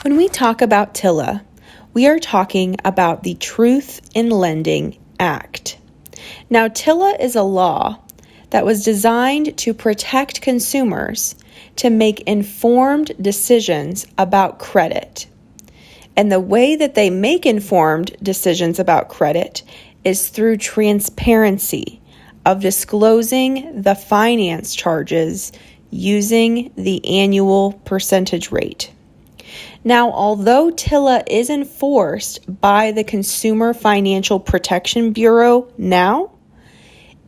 When we talk about Tila, we are talking about the Truth in Lending Act. Now, Tila is a law that was designed to protect consumers to make informed decisions about credit. And the way that they make informed decisions about credit is through transparency of disclosing the finance charges using the annual percentage rate. Now, although Tila is enforced by the Consumer Financial Protection Bureau now,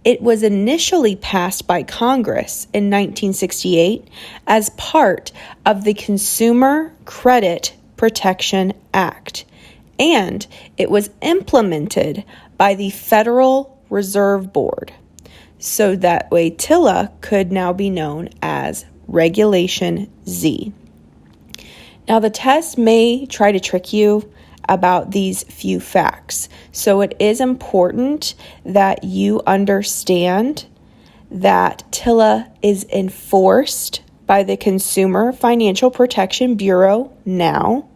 it was initially passed by Congress in 1968 as part of the Consumer Credit Protection Act, and it was implemented by the Federal Reserve Board. So that way Tila could now be known as Regulation Z. Now, the test may try to trick you about these few facts. So it is important that you understand that Tila is enforced by the Consumer Financial Protection Bureau now,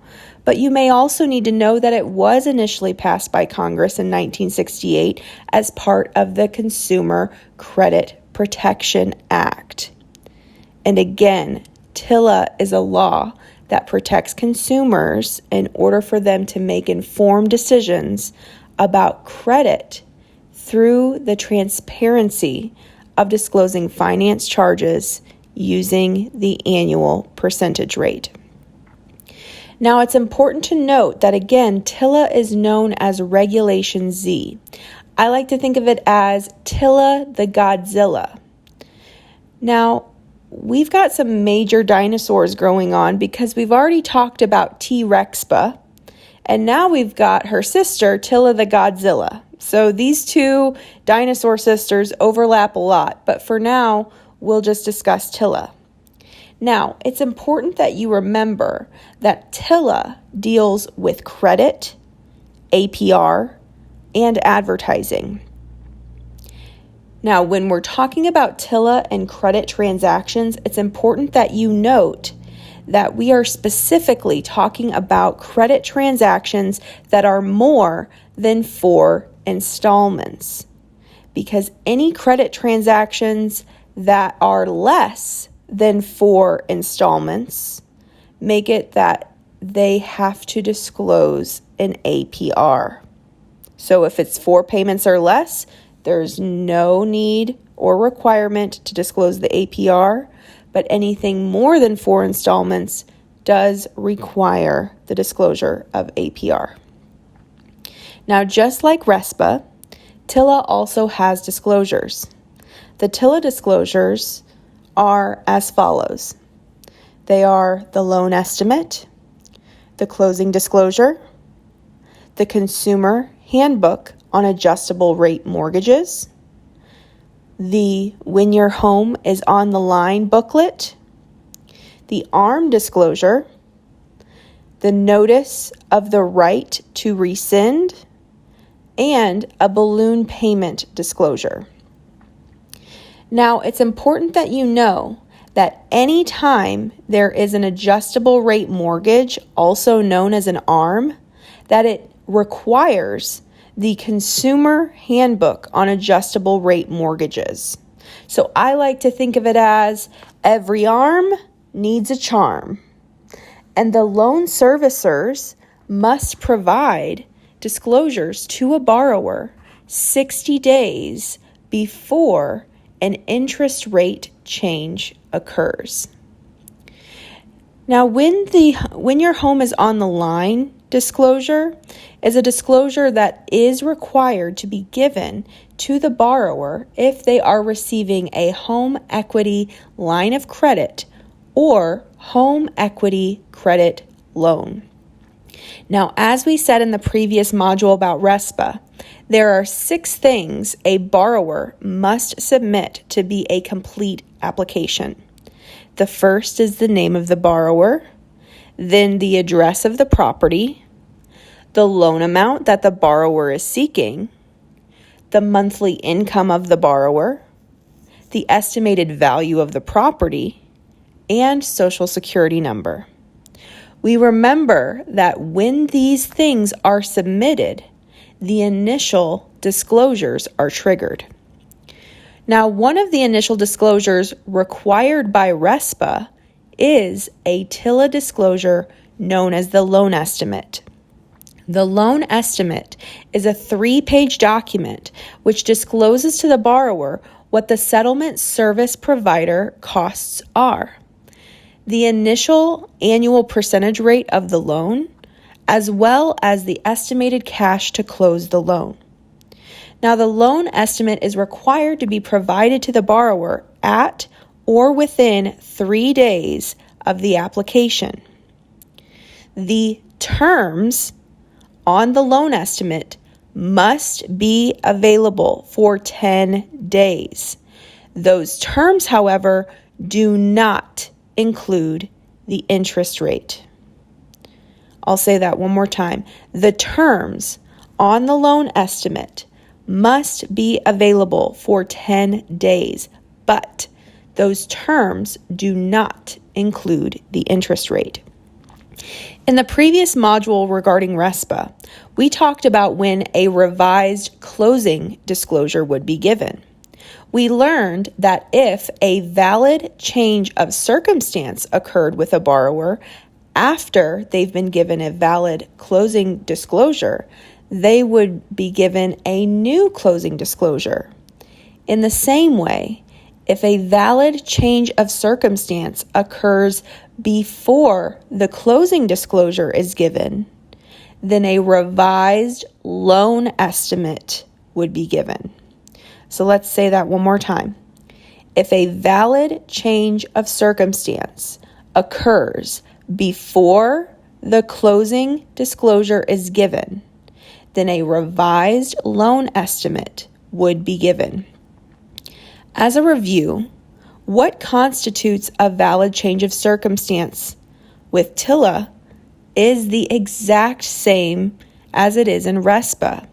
but you may also need to know that it was initially passed by Congress in 1968 as part of the Consumer Credit Protection Act. And again, Tila is a law that protects consumers in order for them to make informed decisions about credit through the transparency of disclosing finance charges using the annual percentage rate. Now, it's important to note that, again, Tila is known as Regulation Z. I like to think of it as Tila the Godzilla. Now, we've got some major dinosaurs growing on because we've already talked about T-Rexpa, and now we've got her sister, Tila the Godzilla. So these two dinosaur sisters overlap a lot, but for now, we'll just discuss Tila. Now, it's important that you remember that Tila deals with credit, APR, and advertising. Now, when we're talking about Tila and credit transactions, it's important that you note that we are specifically talking about credit transactions that are more than 4 installments. Because any credit transactions that are less than 4 installments make it that they have to disclose an APR. So if it's 4 payments or less, there's no need or requirement to disclose the APR, but anything more than 4 installments does require the disclosure of APR. Now, just like RESPA, Tila also has disclosures. The Tila disclosures are as follows. They are the loan estimate, the closing disclosure, the consumer handbook on adjustable rate mortgages, the When Your Home is on the Line booklet, the ARM disclosure, the notice of the right to rescind, and a balloon payment disclosure. Now, it's important that you know that anytime there is an adjustable rate mortgage, also known as an ARM, that it requires the Consumer Handbook on Adjustable Rate Mortgages. So I like to think of it as every arm needs a charm. And the loan servicers must provide disclosures to a borrower 60 days before an interest rate change occurs. Now, when your home is on the line disclosure is a disclosure that is required to be given to the borrower if they are receiving a home equity line of credit or home equity credit loan. Now, as we said in the previous module about RESPA, there are 6 things a borrower must submit to be a complete application. The first is the name of the borrower, then the address of the property, the loan amount that the borrower is seeking, the monthly income of the borrower, the estimated value of the property, and Social Security number. We remember that when these things are submitted, the initial disclosures are triggered. Now, one of the initial disclosures required by RESPA is a Tila disclosure known as the loan estimate. The loan estimate is a 3-page document which discloses to the borrower what the settlement service provider costs are, the initial annual percentage rate of the loan, as well as the estimated cash to close the loan. Now, the loan estimate is required to be provided to the borrower at or within 3 days of the application. The terms on the loan estimate must be available for 10 days. Those terms, however, do not include the interest rate. I'll say that one more time. The terms on the loan estimate must be available for 10 days, but those terms do not include the interest rate. In the previous module regarding RESPA, we talked about when a revised closing disclosure would be given. We learned that if a valid change of circumstance occurred with a borrower after they've been given a valid closing disclosure, they would be given a new closing disclosure. In the same way, if a valid change of circumstance occurs before the closing disclosure is given, then a revised loan estimate would be given. So let's say that one more time. If a valid change of circumstance occurs before the closing disclosure is given, then a revised loan estimate would be given. As a review, what constitutes a valid change of circumstance with Tila is the exact same as it is in RESPA.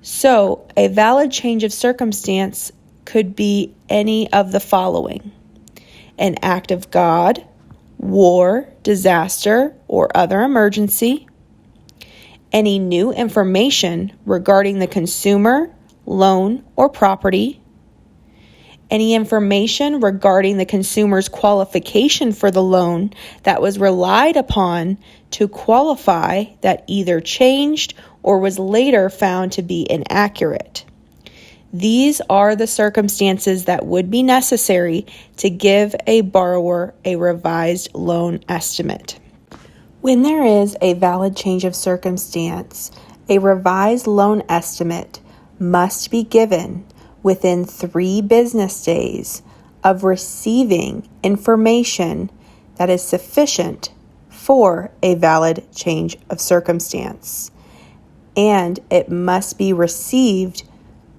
So, a valid change of circumstance could be any of the following: an act of God, war, disaster, or other emergency, any new information regarding the consumer, loan, or property, any information regarding the consumer's qualification for the loan that was relied upon to qualify that either changed or was later found to be inaccurate. These are the circumstances that would be necessary to give a borrower a revised loan estimate. When there is a valid change of circumstance, a revised loan estimate must be given within 3 business days of receiving information that is sufficient for a valid change of circumstance. And it must be received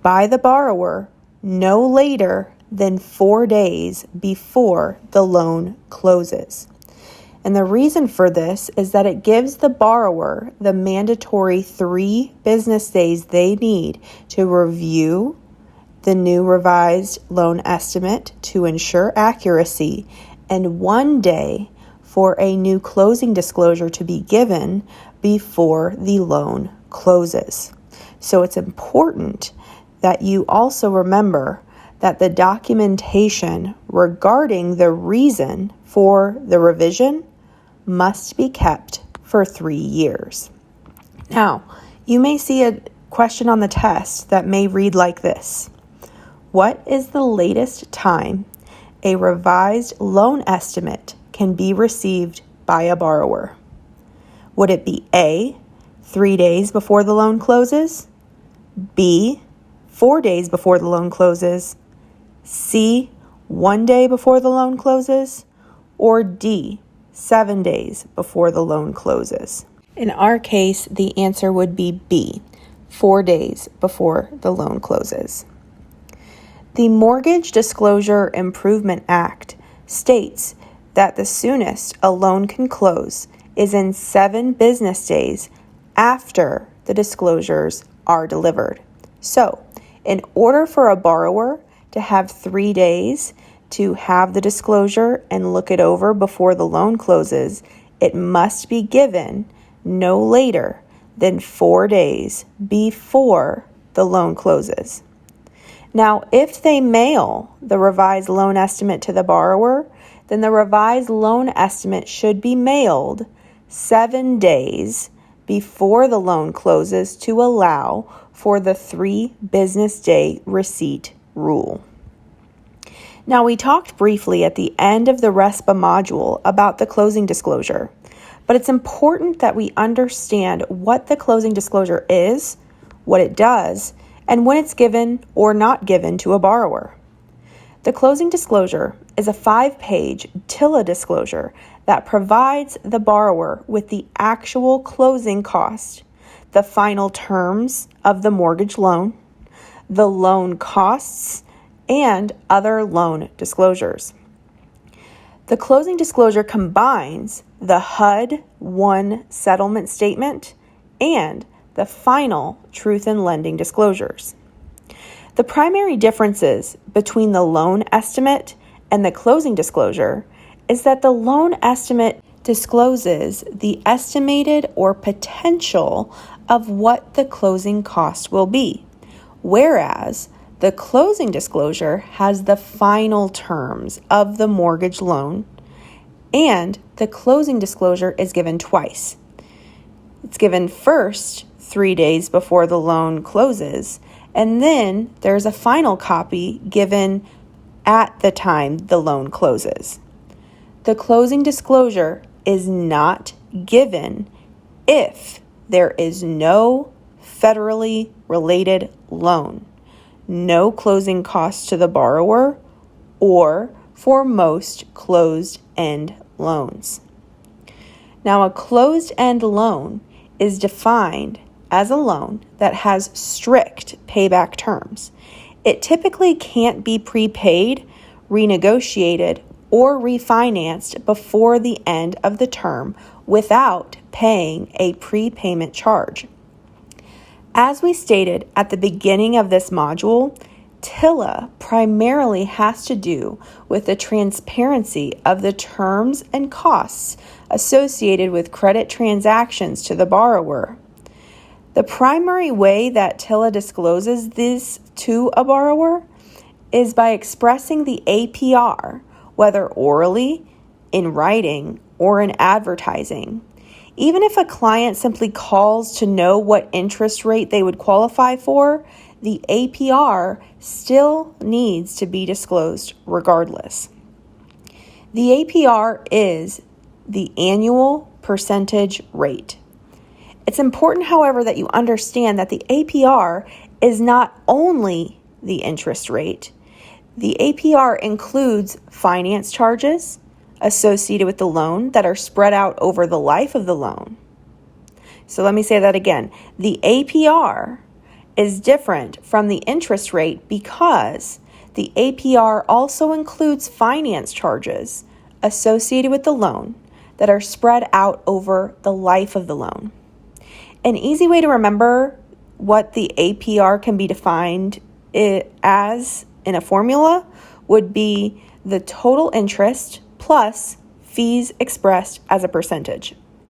by the borrower no later than 4 days before the loan closes. And the reason for this is that it gives the borrower the mandatory 3 business days they need to review the new revised loan estimate to ensure accuracy, and 1 day for a new closing disclosure to be given before the loan closes. So it's important that you also remember that the documentation regarding the reason for the revision must be kept for 3 years. Now, you may see a question on the test that may read like this: what is the latest time a revised loan estimate can be received by a borrower? Would it be A, 3 days before the loan closes, B, 4 days before the loan closes, C, 1 day before the loan closes, or D, 7 days before the loan closes? In our case, the answer would be B, 4 days before the loan closes. The Mortgage Disclosure Improvement Act states that the soonest a loan can close is in 7 business days after the disclosures are delivered. So, in order for a borrower to have 3 days to have the disclosure and look it over before the loan closes, it must be given no later than 4 days before the loan closes. Now, if they mail the revised loan estimate to the borrower, then the revised loan estimate should be mailed 7 days before the loan closes to allow for the 3 business day receipt rule. Now, we talked briefly at the end of the RESPA module about the closing disclosure, but it's important that we understand what the closing disclosure is, what it does, and when it's given or not given to a borrower. The closing disclosure is a 5-page Tila disclosure that provides the borrower with the actual closing cost, the final terms of the mortgage loan, the loan costs, and other loan disclosures. The closing disclosure combines the HUD-1 settlement statement and the final truth in lending disclosures. The primary differences between the loan estimate and the closing disclosure is that the loan estimate discloses the estimated or potential of what the closing cost will be, whereas the closing disclosure has the final terms of the mortgage loan, and the closing disclosure is given twice. It's given first 3 days before the loan closes, and then there's a final copy given at the time the loan closes. The closing disclosure is not given if there is no federally related loan, no closing costs to the borrower, or for most closed-end loans. Now, a closed-end loan is defined as a loan that has strict payback terms. It typically can't be prepaid, renegotiated, or refinanced before the end of the term without paying a prepayment charge. As we stated at the beginning of this module, Tila primarily has to do with the transparency of the terms and costs associated with credit transactions to the borrower. The primary way that Tila discloses this to a borrower is by expressing the APR, whether orally, in writing, or in advertising. Even if a client simply calls to know what interest rate they would qualify for, the APR still needs to be disclosed regardless. The APR is the annual percentage rate. It's important, however, that you understand that the APR is not only the interest rate. The APR includes finance charges associated with the loan that are spread out over the life of the loan. So let me say that again. The APR is different from the interest rate because the APR also includes finance charges associated with the loan that are spread out over the life of the loan. An easy way to remember what the APR can be defined as in a formula would be the total interest plus fees expressed as a percentage.